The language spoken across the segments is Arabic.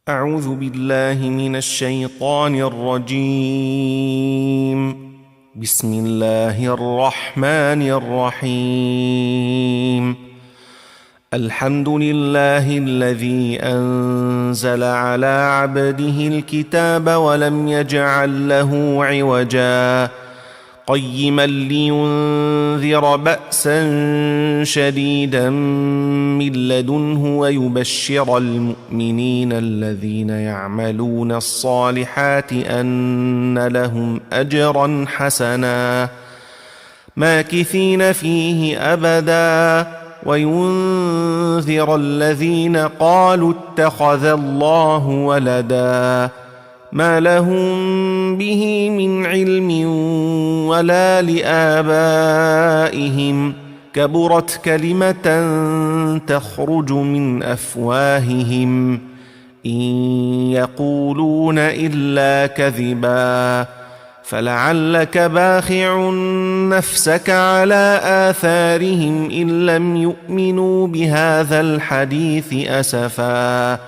أعوذ بالله من الشيطان الرجيم. بسم الله الرحمن الرحيم. الحمد لله الذي أنزل على عبده الكتاب ولم يجعل له عوجا قيما لينذر بأسا شديدا من لدنه ويبشر المؤمنين الذين يعملون الصالحات أن لهم أجرا حسنا ماكثين فيه أبدا وينذر الذين قالوا اتخذ الله ولدا ما لهم به من علم ولا لآبائهم كبرت كلمة تخرج من أفواههم إن يقولون إلا كذبا فلعلك باخع نفسك على آثارهم إن لم يؤمنوا بهذا الحديث أسفا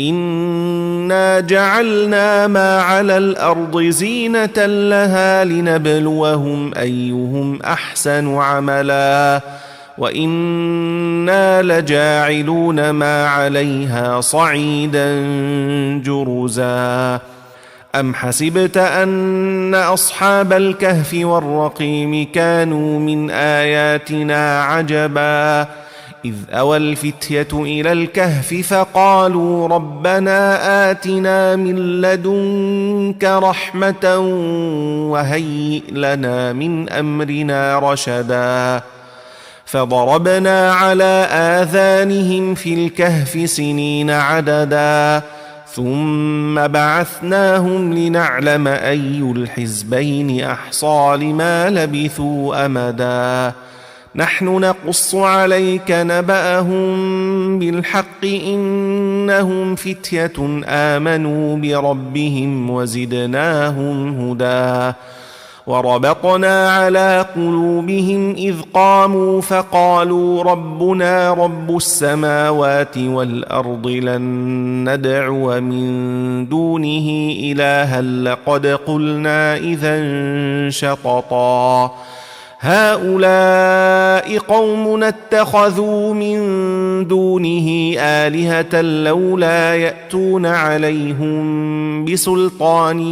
إنا جعلنا ما على الأرض زينة لها لنبلوهم أيهم أحسن عملا وإنا لجاعلون ما عليها صعيدا جرزا أم حسبت أن أصحاب الكهف والرقيم كانوا من آياتنا عجبا إذ أوى الفتية إلى الكهف فقالوا ربنا آتنا من لدنك رحمة وهيئ لنا من أمرنا رشدا فضربنا على آذانهم في الكهف سنين عددا ثم بعثناهم لنعلم أي الحزبين أحصى لما لبثوا أمدا نحن نقص عليك نبأهم بالحق إنهم فتية آمنوا بربهم وزدناهم هدى وربطنا على قلوبهم إذ قاموا فقالوا ربنا رب السماوات والأرض لن ندعو من دونه إلها لقد قلنا إذا شططا هؤلاء قومنا اتخذوا من دونه آلهة لولا يأتون عليهم بسلطان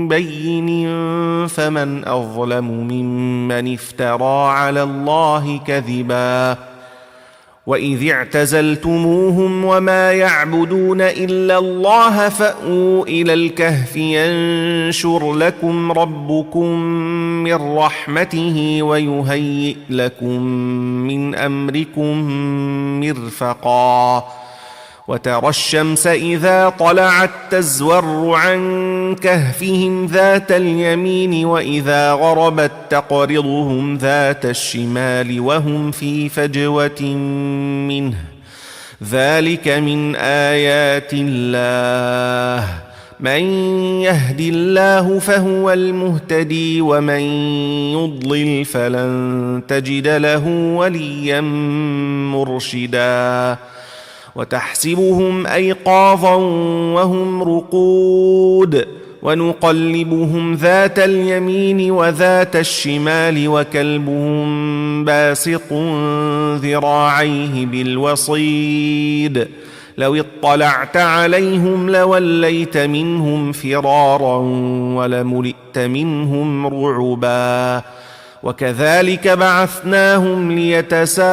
بين فمن أظلم ممن افترى على الله كذبا وإذ اعتزلتموهم وما يعبدون إلا الله فأووا إلى الكهف ينشر لكم ربكم من رحمته ويهيئ لكم من أمركم مرفقا وترى الشمس إذا طلعت تزور عن كهفهم ذات اليمين وإذا غربت تقرضهم ذات الشمال وهم في فجوة منه ذلك من آيات الله من يهد الله فهو المهتدي ومن يضلل فلن تجد له وليا مرشدا وتحسبهم أيقاظا وهم رقود ونقلبهم ذات اليمين وذات الشمال وكلبهم باسط ذراعيه بالوصيد لو اطلعت عليهم لوليت منهم فرارا ولملئت منهم رعبا وكذلك بعثناهم ليتساءلوا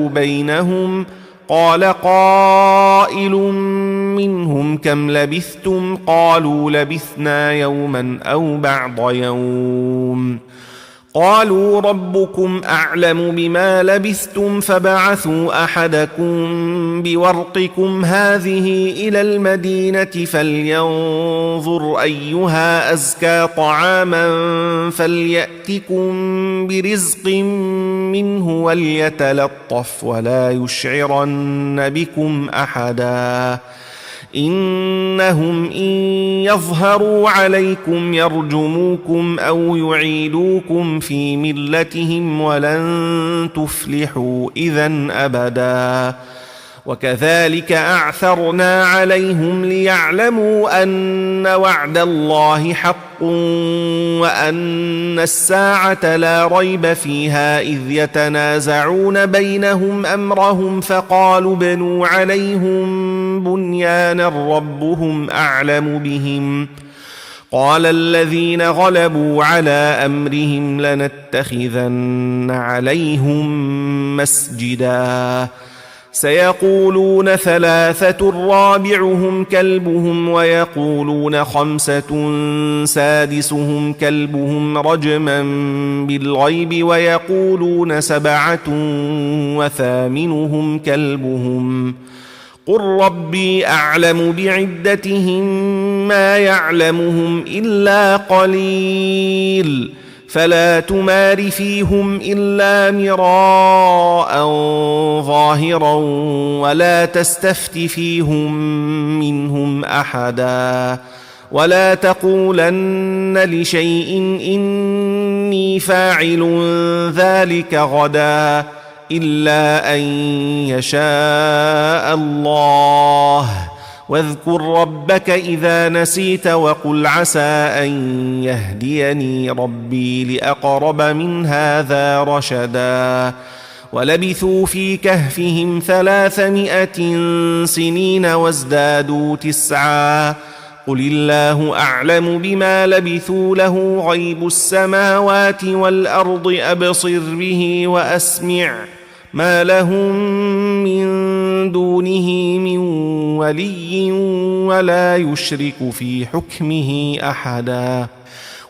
بينهم قال قائل منهم كم لبثتم قالوا لبثنا يوما أو بعض يوم قالوا ربكم أعلم بما لبثتم فبعثوا أحدكم بورقكم هذه إلى المدينة فلينظر أيها أزكى طعاما فليأتكم برزق منه وليتلطف ولا يشعرن بكم أحدا إنهم إن يظهروا عليكم يرجموكم أو يعيدوكم في ملتهم ولن تفلحوا إذن أبدا وكذلك أعثرنا عليهم ليعلموا أن وعد الله حق وأن الساعة لا ريب فيها إذ يتنازعون بينهم أمرهم فقالوا ابنوا عليهم بنيانا ربهم أعلم بهم قال الذين غلبوا على أمرهم لنتخذن عليهم مسجدا سيقولون ثلاثة رابعهم كلبهم ويقولون خمسة سادسهم كلبهم رجما بالغيب ويقولون سبعة وثامنهم كلبهم قل ربي أعلم بعدتهم ما يعلمهم إلا قليل فلا تمار فيهم إلا مراء ظاهرا ولا تستفت فيهم منهم أحدا ولا تقولن لشيء إني فاعل ذلك غدا إلا أن يشاء الله واذكر ربك إذا نسيت وقل عسى أن يهديني ربي لأقرب من هذا رشدا ولبثوا في كهفهم 300 سنين وازدادوا 9 قل الله أعلم بما لبثوا له غيب السماوات والأرض أبصر به وأسمع ما لهم من دونه من ولي ولا يشرك في حكمه أحدا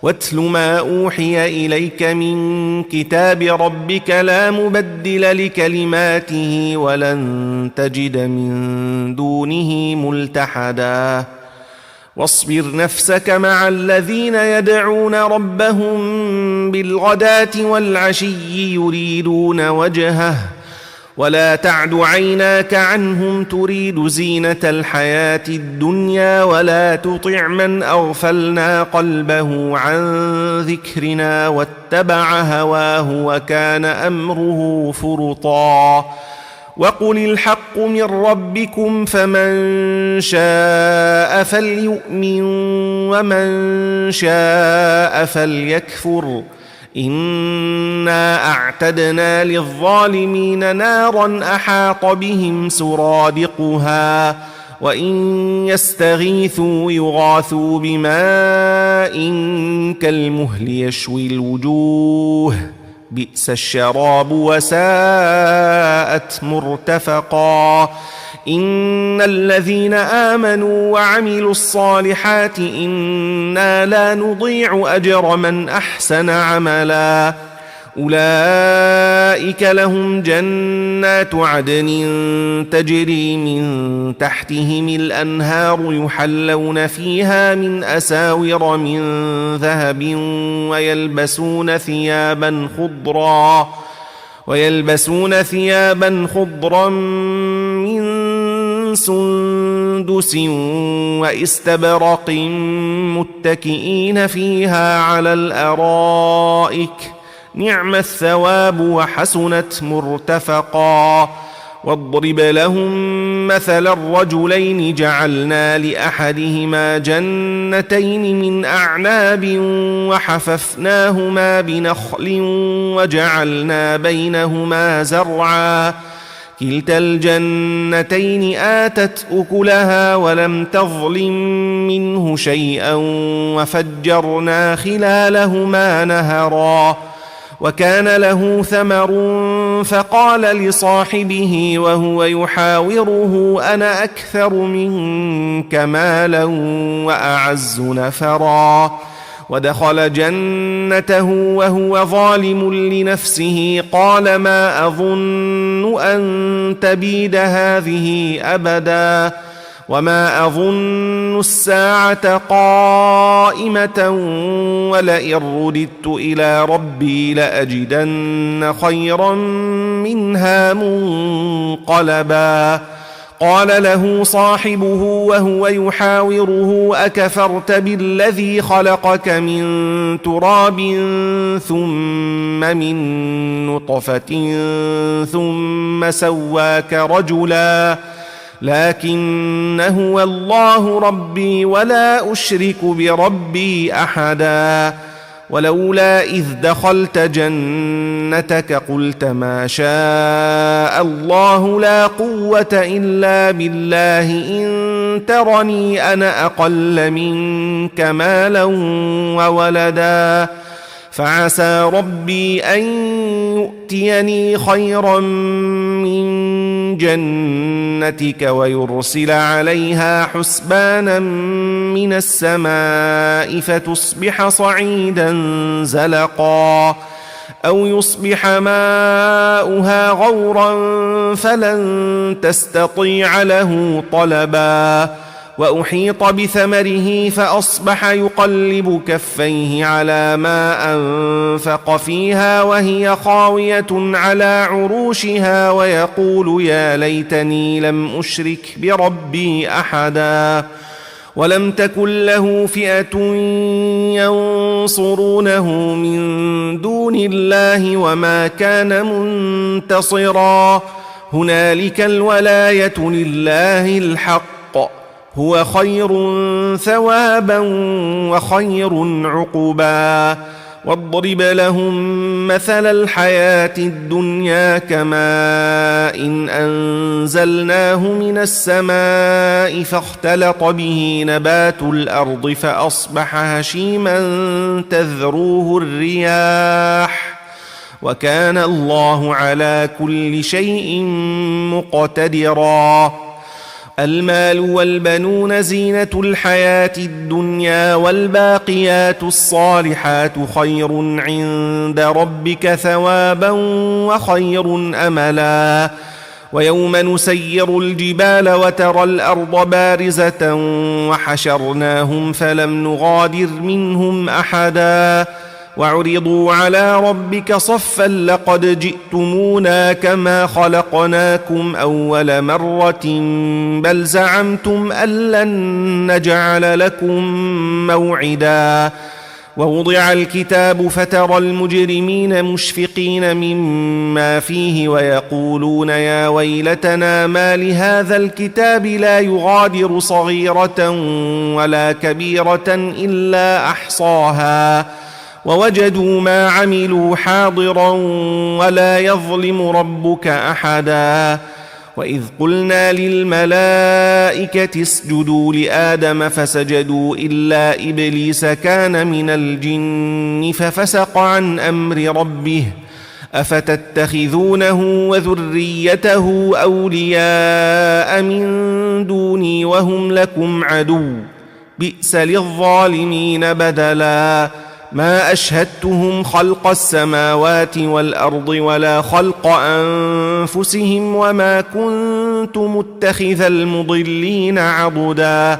واتل ما أوحي إليك من كتاب ربك لا مبدل لكلماته ولن تجد من دونه ملتحدا واصبر نفسك مع الذين يدعون ربهم بالغداة والعشي يريدون وجهه ولا تعد عيناك عنهم تريد زينة الحياة الدنيا ولا تطع من أغفلنا قلبه عن ذكرنا واتبع هواه وكان أمره فرطا وقل الحق من ربكم فمن شاء فليؤمن ومن شاء فليكفر إنا أعتدنا للظالمين نارا أحاط بهم سرادقها وإن يستغيثوا يغاثوا بماء كالمهل يشوي الوجوه بئس الشراب وساءت مرتفقا إن الذين آمنوا وعملوا الصالحات إنا لا نضيع أجر من أحسن عملا أولئك لهم جنات عدن تجري من تحتهم الأنهار يحلون فيها من أساور من ذهب ويلبسون ثيابا خضرا من سندس واستبرق متكئين فيها على الأرائك نعم الثواب وحسنت مرتفقا واضرب لهم مثل الرجلين جعلنا لأحدهما جنتين من أعناب وحففناهما بنخل وجعلنا بينهما زرعا كلتا الجنتين آتت أكلها ولم تظلم منه شيئا وفجرنا خلالهما نهرا وكان له ثمر فقال لصاحبه وهو يحاوره أنا أكثر منك مالا وأعز نفرا ودخل جنته وهو ظالم لنفسه قال ما أظن أن تبيد هذه أبدا وما أظن الساعة قائمة ولئن رددت إلى ربي لأجدن خيرا منها منقلبا قال له صاحبه وهو يحاوره أكفرت بالذي خلقك من تراب ثم من نطفة ثم سواك رجلا لكن هو الله ربي ولا أشرك بربي أحدا ولولا إذ دخلت جنتك قلت ما شاء الله لا قوة إلا بالله إن ترني أنا أقل منك مالا وولدا فعسى ربي أن يؤتيني خيرا من جنتك ويرسل عليها حسبانا من السماء فتصبح صعيدا زلقا أو يصبح ماؤها غورا فلن تستطيع له طلبا وأحيط بثمره فأصبح يقلب كفيه على ما أنفق فيها وهي خاوية على عروشها ويقول يا ليتني لم أشرك بربي أحدا ولم تكن له فئة ينصرونه من دون الله وما كان منتصرا هنالك الولاية لله الحق هو خير ثوابا وخير عقبا واضرب لهم مثل الحياة الدنيا كماء إن أنزلناه من السماء فاختلط به نبات الأرض فأصبح هشيما تذروه الرياح وكان الله على كل شيء مقتدرا المال والبنون زينة الحياة الدنيا والباقيات الصالحات خير عند ربك ثوابا وخير أملا ويوم نسير الجبال وترى الأرض بارزة وحشرناهم فلم نغادر منهم أحدا وعرضوا على ربك صفا لقد جئتمونا كما خلقناكم أول مرة بل زعمتم أن لن نجعل لكم موعدا ووضع الكتاب فترى المجرمين مشفقين مما فيه ويقولون يا ويلتنا ما لهذا الكتاب لا يغادر صغيرة ولا كبيرة إلا أحصاها ووجدوا ما عملوا حاضرا ولا يظلم ربك أحدا وإذ قلنا للملائكة اسجدوا لآدم فسجدوا إلا إبليس كان من الجن ففسق عن أمر ربه أفتتخذونه وذريته أولياء من دوني وهم لكم عدو بئس للظالمين بدلا ما أشهدتهم خلق السماوات والأرض ولا خلق أنفسهم وما كنت متخذ المضلين عضدا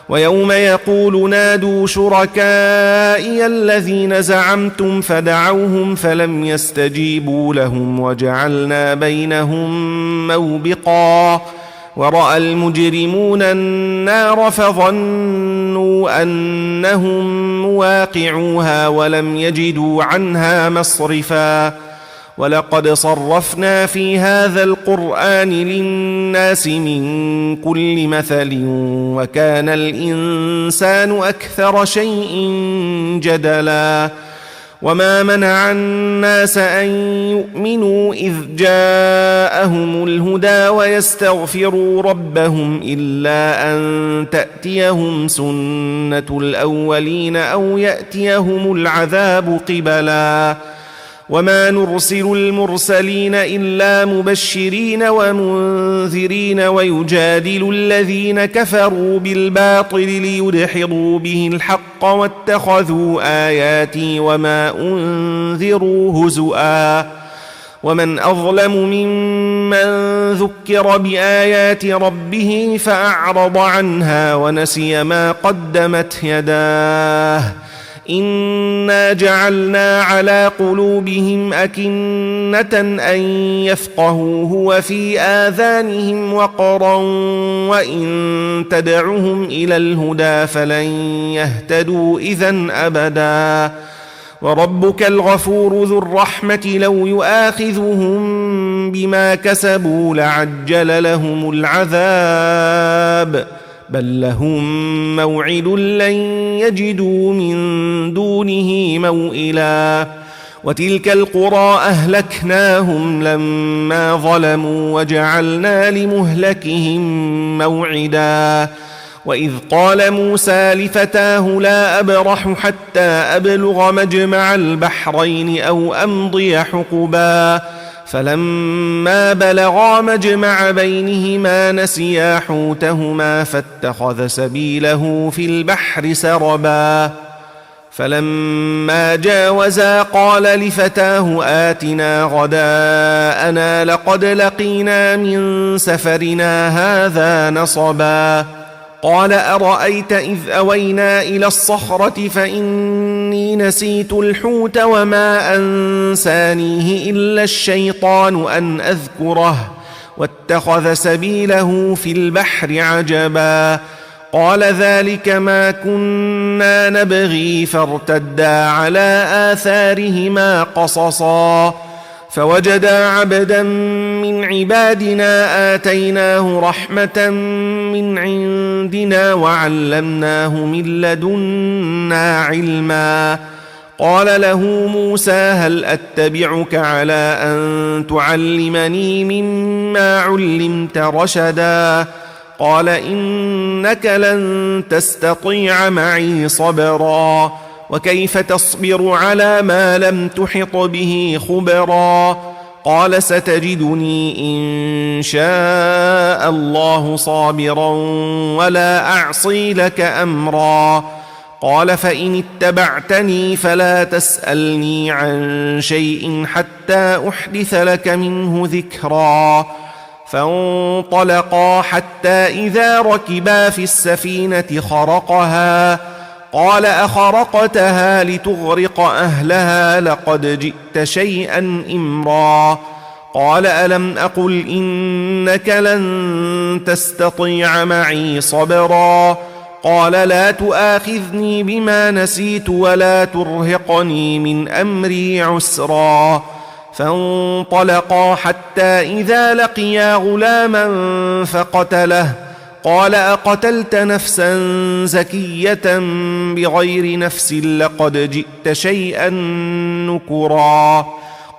ويوم يقول نادوا شركائي الذين زعمتم فدعوهم فلم يستجيبوا لهم وجعلنا بينهم موبقا ورأى المجرمون النار فظنوا أنهم مواقعوها ولم يجدوا عنها مصرفا ولقد صرفنا في هذا القرآن للناس من كل مثل وكان الإنسان أكثر شيء جدلا وما منع الناس أن يؤمنوا إذ جاءهم الهدى ويستغفروا ربهم إلا أن تأتيهم سنة الأولين أو يأتيهم العذاب قبلا وما نرسل المرسلين إلا مبشرين ومنذرين ويجادل الذين كفروا بالباطل ليدحضوا به الحق واتخذوا آياتي وما أنذروا هزؤا ومن أظلم ممن ذكر بآيات ربه فأعرض عنها ونسي ما قدمت يداه إنا جعلنا على قلوبهم أكنة أن يفقهوه وفي آذانهم وقرا وإن تدعهم إلى الهدى فلن يهتدوا إذن أبدا وربك الغفور ذو الرحمة لو يؤاخذهم بما كسبوا لعجل لهم العذاب بل لهم موعد لن يجدوا من دونه موئلا وتلك القرى أهلكناهم لما ظلموا وجعلنا لمهلكهم موعدا وإذ قال موسى لفتاه لا أبرح حتى أبلغ مجمع البحرين أو أمضي حقبا فلما بلغا مجمع بينهما نسيا حوتهما فاتخذ سبيله في البحر سربا فلما جاوزا قال لفتاه آتنا غداءنا لقد لقينا من سفرنا هذا نصبا قال أرأيت إذ أوينا إلى الصخرة فإني نسيت الحوت وما أنسانيه إلا الشيطان أن أذكره واتخذ سبيله في البحر عجبا قال ذلك ما كنا نبغي فارتدا على آثارهما قصصا فوجدا عبدا من عبادنا آتيناه رحمة من عندنا وعلمناه من لدنا علما قال له موسى هل أتبعك على أن تعلمني مما علمت رشدا قال إنك لن تستطيع معي صبرا وكيف تصبر على ما لم تحط به خبرا قال ستجدني إن شاء الله صابرا ولا أعصي لك أمرا قال فإن اتبعتني فلا تسألني عن شيء حتى أحدث لك منه ذكرا فانطلقا حتى إذا ركبا في السفينة خرقها قال أخرقتها لتغرق أهلها لقد جئت شيئا إمرا قال ألم أقل إنك لن تستطيع معي صبرا قال لا تؤاخذني بما نسيت ولا ترهقني من أمري عسرا فانطلقا حتى إذا لقيا غلاما فقتله قال أقتلت نفسا زكية بغير نفس لقد جئت شيئا نكرا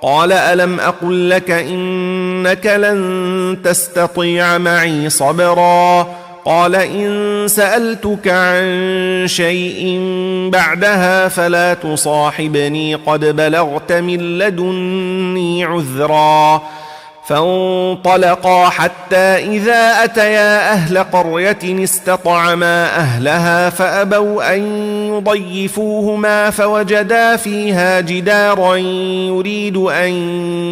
قال ألم أقل لك إنك لن تستطيع معي صبرا قال إن سألتك عن شيء بعدها فلا تصاحبني قد بلغت من لدني عذرا فانطلقا حتى إذا أتيا أهل قرية استطعما أهلها فأبوا أن يضيفوهما فوجدا فيها جدارا يريد أن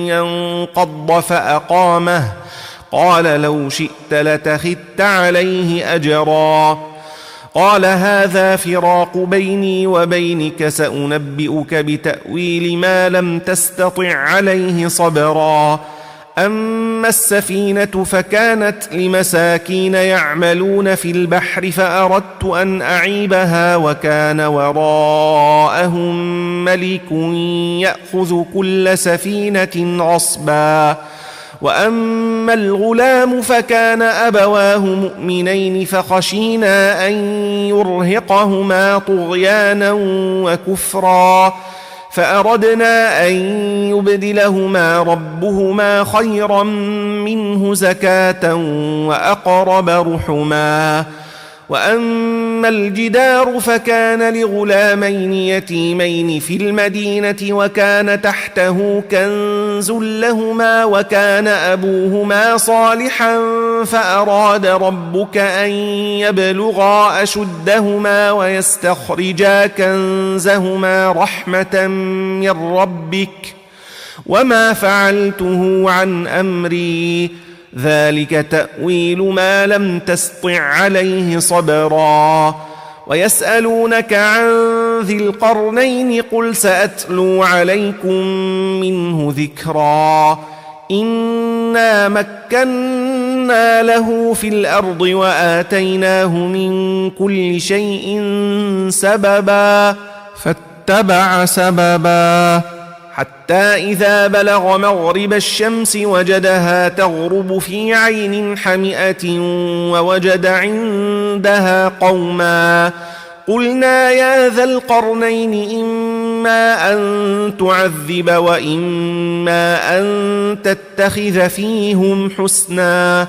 ينقض فأقامه قال لو شئت لتخذت عليه أجرا قال هذا فراق بيني وبينك سأنبئك بتأويل ما لم تستطع عليه صبرا أما السفينة فكانت لمساكين يعملون في البحر فأردت أن أعيبها وكان وراءهم ملك يأخذ كل سفينة غصبا وأما الغلام فكان أبواه مؤمنين فخشينا أن يرهقهما طغيانا وكفرا فأردنا أن يبدلهما ربهما خيرا منه زكاة وأقرب رحما وأما الجدار فكان لغلامين يتيمين في المدينة وكان تحته كنز لهما وكان أبوهما صالحا فأراد ربك أن يبلغا أشدهما ويستخرجا كنزهما رحمة من ربك وما فعلته عن أمري ذلك تأويل ما لم تسطع عليه صبرا ويسألونك عن ذي القرنين قل سأتلو عليكم منه ذكرا إنا مكنا له في الأرض وآتيناه من كل شيء سببا فاتبع سببا حتى إذا بلغ مغرب الشمس وجدها تغرب في عين حمئة ووجد عندها قوما قلنا يا ذا القرنين إما أن تعذب وإما أن تتخذ فيهم حسنا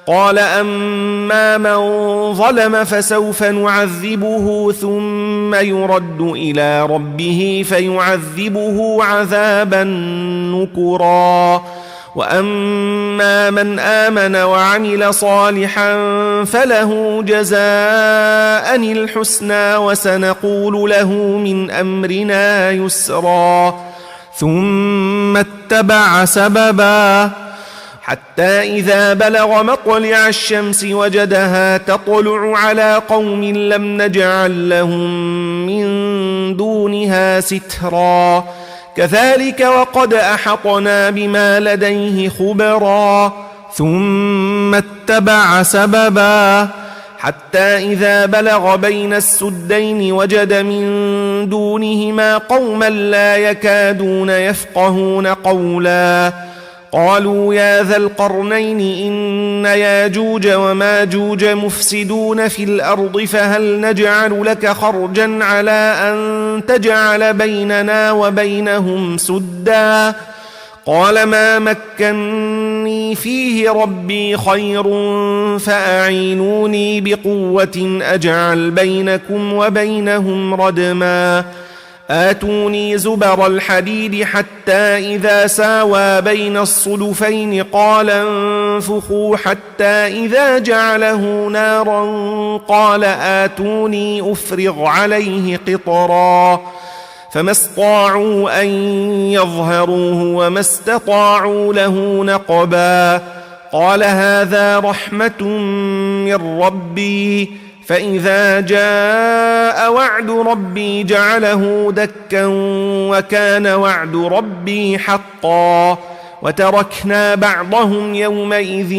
قال أما من ظلم فسوف نعذبه ثم يرد إلى ربه فيعذبه عذابا نكرا وأما من آمن وعمل صالحا فله جزاء الحسنى وسنقول له من أمرنا يسرا ثم اتبع سببا حتى إذا بلغ مطلع الشمس وجدها تطلع على قوم لم نجعل لهم من دونها سترا كذلك وقد أحطنا بما لديه خبرا ثم اتبع سببا حتى إذا بلغ بين السدين وجد من دونهما قوما لا يكادون يفقهون قولا قالوا يا ذا القرنين إن ياجوج وماجوج مفسدون في الأرض فهل نجعل لك خرجا على أن تجعل بيننا وبينهم سدا قال ما مكني فيه ربي خير فأعينوني بقوة أجعل بينكم وبينهم ردما آتوني زبر الحديد حتى إذا ساوى بين الصدفين قال انفخوا حتى إذا جعله نارا قال آتوني أفرغ عليه قطرا فما استطاعوا أن يظهروه وما استطاعوا له نقبا قال هذا رحمة من ربي فإذا جاء وعد ربي جعله دكا وكان وعد ربي حقا وتركنا بعضهم يومئذ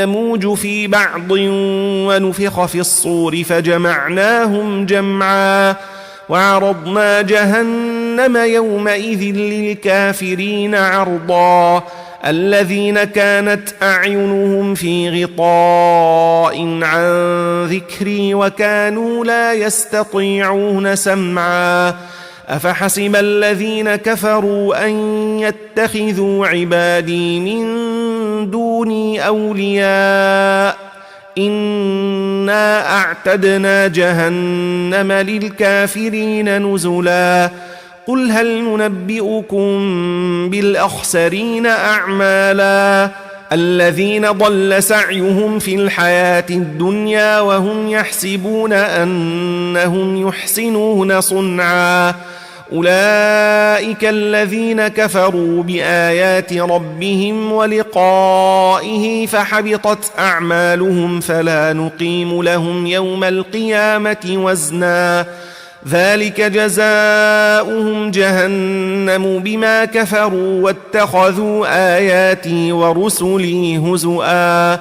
يموج في بعض ونفخ في الصور فجمعناهم جمعا وعرضنا جهنم يومئذ للكافرين عرضا الذين كانت أعينهم في غطاء عن ذكري وكانوا لا يستطيعون سمعا أفحسب الذين كفروا أن يتخذوا عبادي من دوني أولياء إنا أعتدنا جهنم للكافرين نزلا قل هل ننبئكم بالأخسرين أعمالا الذين ضل سعيهم في الحياة الدنيا وهم يحسبون أنهم يحسنون صنعا أولئك الذين كفروا بآيات ربهم ولقائه فحبطت أعمالهم فلا نقيم لهم يوم القيامة وزنا ذلك جزاؤهم جهنم بما كفروا واتخذوا آياتي ورسلي هزؤا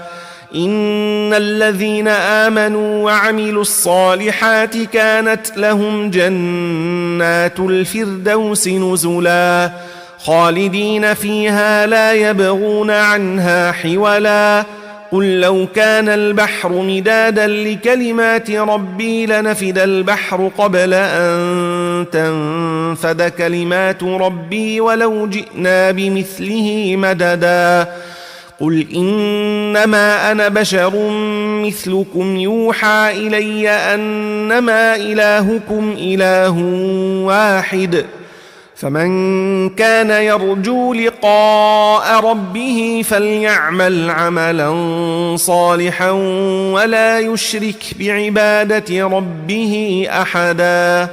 إن الذين آمنوا وعملوا الصالحات كانت لهم جنات الفردوس نزلا خالدين فيها لا يبغون عنها حولا قل لو كان البحر مدادا لكلمات ربي لنفد البحر قبل أن تنفد كلمات ربي ولو جئنا بمثله مددا قل إنما أنا بشر مثلكم يوحى إلي أنما إلهكم إله واحد فمن كان يرجو لقاء ربه فليعمل عملا صالحا ولا يشرك بعبادة ربه أحدا